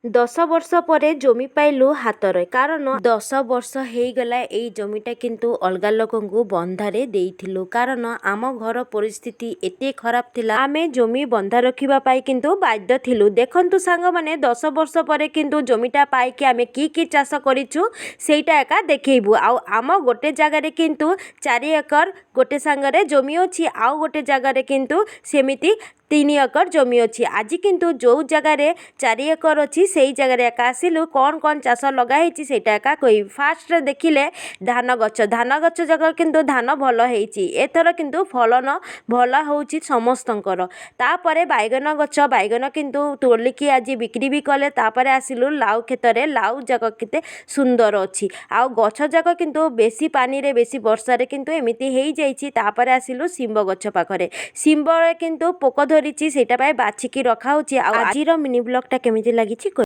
ଦଶ ବର୍ଷ ପରେ ଜମି ପାଇଲୁ ହାତରେ, କାରଣ 10 ବର୍ଷ ହେଇଗଲା ଏଇ ଜମିଟା କିନ୍ତୁ ଅଲଗା ଲୋକଙ୍କୁ ବନ୍ଧାରେ ଦେଇଥିଲୁ। କାରଣ ଆମ ଘର ପରିସ୍ଥିତି ଏତେ ଖରାପ ଥିଲା, ଆମେ ଜମି ବନ୍ଧା ରଖିବା ପାଇଁ କିନ୍ତୁ ବାଧ୍ୟ ଥିଲୁ। ଦେଖନ୍ତୁ ସାଙ୍ଗମାନେ, 10 ବର୍ଷ ପରେ କିନ୍ତୁ ଜମିଟା ପାଇକି ଆମେ କି ଚାଷ କରିଛୁ ସେଇଟା ଏକା ଦେଖେଇବୁ। ଆଉ ଆମ ଗୋଟେ ଜାଗାରେ କିନ୍ତୁ 4 ଏକର ଗୋଟେ ସାଙ୍ଗରେ ଜମି ଅଛି, ଆଉ ଗୋଟେ ଜାଗାରେ କିନ୍ତୁ ସେମିତି 3 ଏକର ଜମି ଅଛି। ଆଜି କିନ୍ତୁ ଯେଉଁ ଜାଗାରେ 4 ଏକର ଅଛି ସେଇ ଜାଗାରେ ଏକା ଆସିଲୁ, କ'ଣ କ'ଣ ଚାଷ ଲଗା ହେଇଛି ସେଇଟା ଏକା କହିବି। ଫାର୍ଷ୍ଟରେ ଦେଖିଲେ ଧାନ ଗଛ ଯାକ କିନ୍ତୁ ଧାନ ଭଲ ହେଇଛି। ଏଥର କିନ୍ତୁ ଫଳନ ଭଲ ହେଉଛି ସମସ୍ତଙ୍କର। ତାପରେ ବାଇଗଣ ଗଛ, ବାଇଗଣ କିନ୍ତୁ ତୋଳିକି ଆଜି ବିକ୍ରି ବି କଲେ। ତାପରେ ଆସିଲୁ ଲାଉ କ୍ଷେତରେ, ଲାଉ ଯାକ କେତେ ସୁନ୍ଦର ଅଛି। ଆଉ ଗଛ ଯାକ କିନ୍ତୁ ବେଶୀ ପାଣିରେ ବେଶୀ ବର୍ଷାରେ କିନ୍ତୁ ଏମିତି ହେଇଯାଇଛି। ତାପରେ ଆସିଲୁ ଶିମ୍ବ ଗଛ ପାଖରେ, ଶିମ୍ବରେ କିନ୍ତୁ ପୋକ ଧରିଛି, ସେଇଟା ପାଇଁ ବାଛିକି ରଖା ହେଉଛି। ଆଉ ଆଜିର ମିନି ବ୍ଲଗଟା କେମିତି ଲାଗିଛି